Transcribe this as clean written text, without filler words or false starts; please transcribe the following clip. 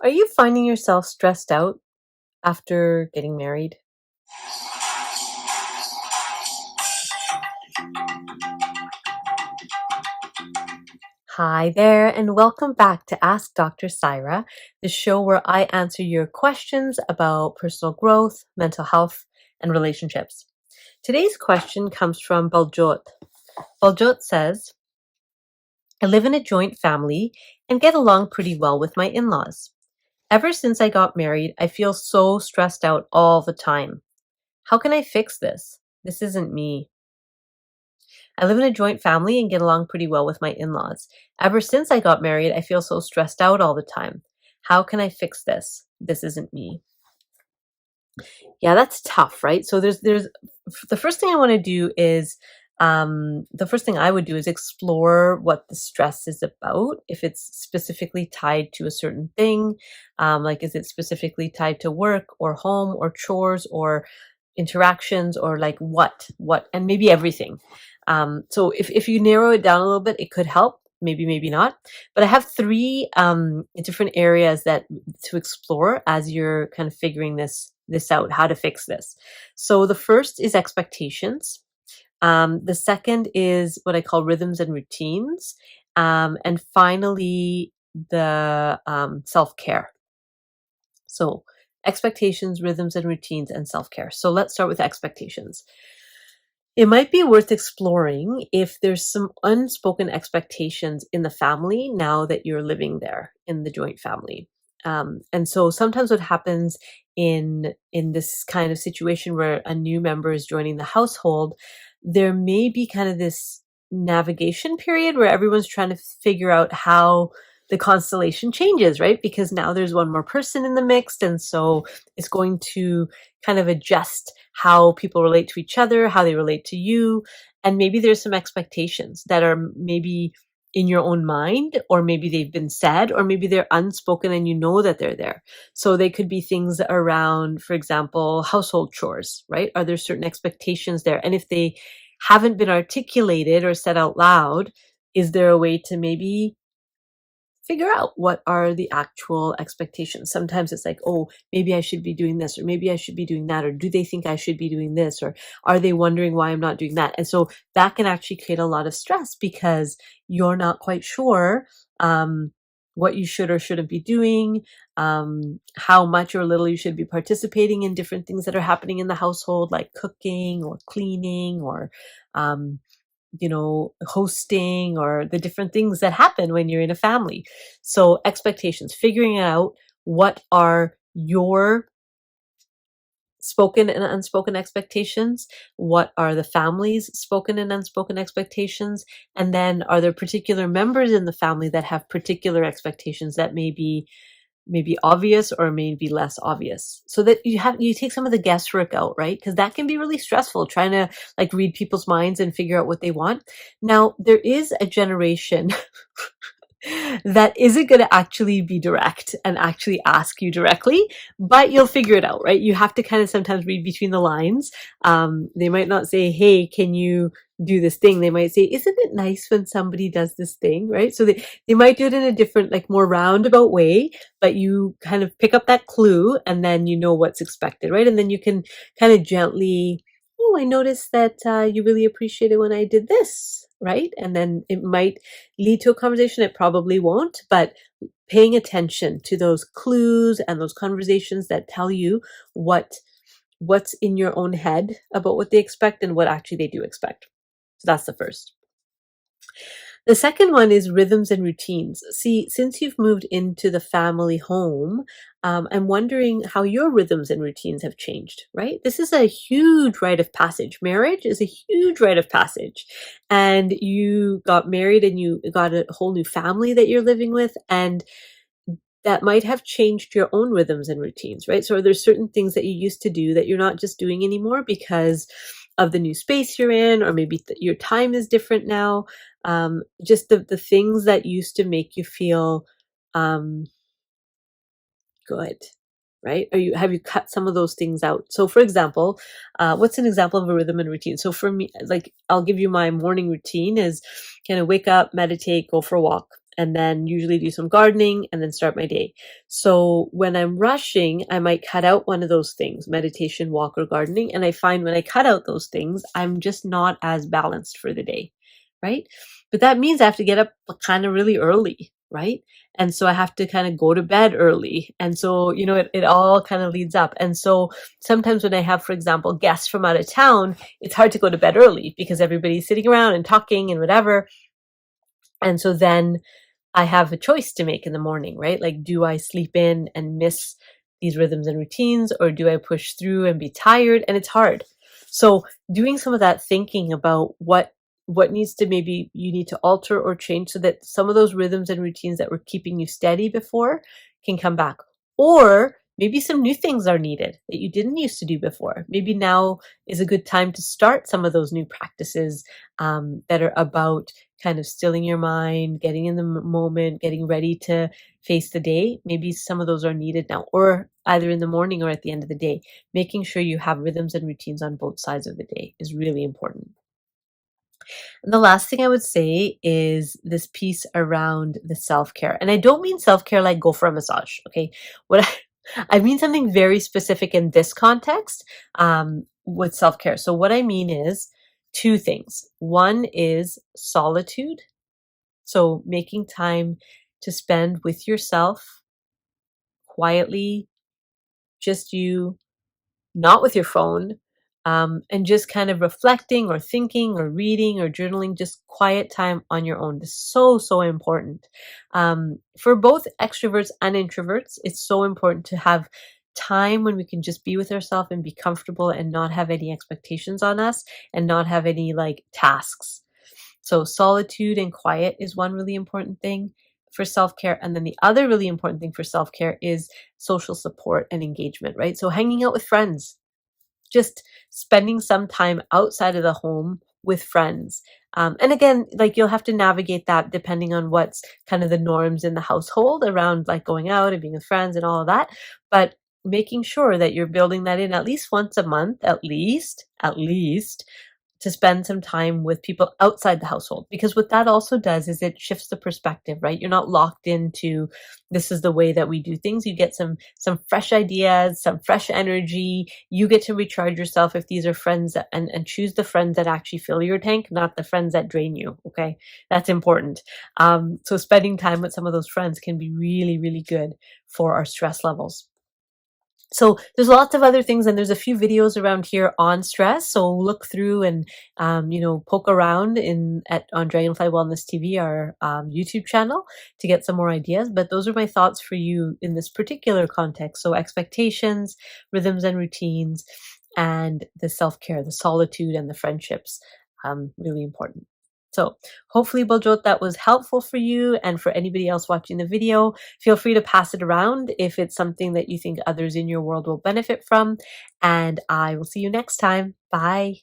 Are you finding yourself stressed out after getting married? Hi there, and welcome back to Ask Dr. Saira, the show where I answer your questions about personal growth, mental health, and relationships. Today's question comes from Baljot. Baljot says, I live in a joint family and get along pretty well with my in laws. Ever since I got married, I feel so stressed out all the time. How can I fix this? This isn't me. I live in a joint family and get along pretty well with my in laws. Ever since I got married, I feel so stressed out all the time. How can I fix this? This isn't me. Yeah, that's tough, right? So there's the first thing I want to do is the first thing I would do is explore what the stress is about. If it's specifically tied to a certain thing, like is it specifically tied to work or home or chores or interactions or like what, and maybe everything. So if you narrow it down a little bit, it could help. Maybe not. But I have three different areas that to explore as you're kind of figuring this out, how to fix this. So the first is expectations. The second is what I call rhythms and routines. And finally, the self-care. So expectations, rhythms and routines, and self-care. So let's start with expectations. It might be worth exploring if there's some unspoken expectations in the family now that you're living there in the joint family. And so sometimes what happens in this kind of situation where a new member is joining the household, there may be kind of this navigation period where everyone's trying to figure out how the constellation changes, right? Because now there's one more person in the mix, and so it's going to kind of adjust how people relate to each other, how they relate to you, and maybe there's some expectations that are maybe in your own mind, or maybe they've been said, or maybe they're unspoken and you know that they're there. So they could be things around, for example, household chores, right? Are there certain expectations there? And if they haven't been articulated or said out loud, is there a way to maybe figure out what are the actual expectations? Sometimes it's like, oh, maybe I should be doing this, or maybe I should be doing that, or do they think I should be doing this, or are they wondering why I'm not doing that? And so that can actually create a lot of stress because you're not quite sure what you should or shouldn't be doing, how much or little you should be participating in different things that are happening in the household, like cooking or cleaning or hosting, or the different things that happen when you're in a family. So expectations, figuring out what are your spoken and unspoken expectations, what are the family's spoken and unspoken expectations, and then are there particular members in the family that have particular expectations that may be obvious or maybe less obvious, so that you take some of the guesswork out, right? Because that can be really stressful, trying to like read people's minds and figure out what they want. Now, there is a generation that isn't going to actually be direct and actually ask you directly, but you'll figure it out, right? You have to kind of sometimes read between the lines. They might not say, hey, can you do this thing? They might say, isn't it nice when somebody does this thing, right? So they might do it in a different, like more roundabout way, but you kind of pick up that clue and then you know what's expected, right? And then you can kind of gently, oh, I noticed that you really appreciated when I did this, right? And then it might lead to a conversation. It probably won't, but paying attention to those clues and those conversations that tell you what's in your own head about what they expect and what actually they do expect. So that's the first. The second one is rhythms and routines. See, since you've moved into the family home, I'm wondering how your rhythms and routines have changed, right? This is a huge rite of passage. Marriage is a huge rite of passage. And you got married and you got a whole new family that you're living with, and that might have changed your own rhythms and routines, right? So there's certain things that you used to do that you're not just doing anymore because of the new space you're in, or maybe your time is different now. Just the things that used to make you feel good, right? Have you cut some of those things out? So for example, what's an example of a rhythm and routine? So for me, like I'll give you my morning routine is kind of wake up, meditate, go for a walk. and then usually do some gardening and then start my day. So when I'm rushing, I might cut out one of those things, meditation, walk, or gardening. And I find when I cut out those things, I'm just not as balanced for the day, right? But that means I have to get up kind of really early, right? And so I have to kind of go to bed early. And so, it all kind of leads up. And so sometimes when I have, for example, guests from out of town, it's hard to go to bed early because everybody's sitting around and talking and whatever. And so then I have a choice to make in the morning, right? Like, do I sleep in and miss these rhythms and routines, or do I push through and be tired? And it's hard. So doing some of that thinking about what needs to, maybe you need to alter or change so that some of those rhythms and routines that were keeping you steady before can come back. Or maybe some new things are needed that you didn't used to do before. Maybe now is a good time to start some of those new practices that are about kind of stilling your mind, getting in the moment, getting ready to face the day. Maybe some of those are needed now, or either in the morning or at the end of the day. Making sure you have rhythms and routines on both sides of the day is really important. And the last thing I would say is this piece around the self-care. And I don't mean self-care like go for a massage, okay? What I mean something very specific in this context with self-care. So what I mean is two things. One is solitude. So making time to spend with yourself quietly, just you, not with your phone, and just kind of reflecting or thinking or reading or journaling, just quiet time on your own. This is so, so important. For both extroverts and introverts, it's so important to have time when we can just be with ourselves and be comfortable and not have any expectations on us and not have any like tasks. So solitude and quiet is one really important thing for self-care. And then the other really important thing for self-care is social support and engagement, right? So hanging out with friends, just spending some time outside of the home with friends. And again, like you'll have to navigate that depending on what's kind of the norms in the household around like going out and being with friends and all of that. But making sure that you're building that in at least once a month, at least to spend some time with people outside the household. Because what that also does is it shifts the perspective, right? You're not locked into this is the way that we do things. You get some fresh ideas, some fresh energy. You get to recharge yourself if these are friends that, and choose the friends that actually fill your tank, not the friends that drain you. Okay. That's important. So spending time with some of those friends can be really, really good for our stress levels. So there's lots of other things, and there's a few videos around here on stress. So look through and poke around on Dragonfly Wellness TV, our YouTube channel, to get some more ideas. But those are my thoughts for you in this particular context. So expectations, rhythms and routines, and the self-care, the solitude, and the friendships, really important. So hopefully, Baljot, that was helpful for you and for anybody else watching the video. Feel free to pass it around if it's something that you think others in your world will benefit from. And I will see you next time. Bye.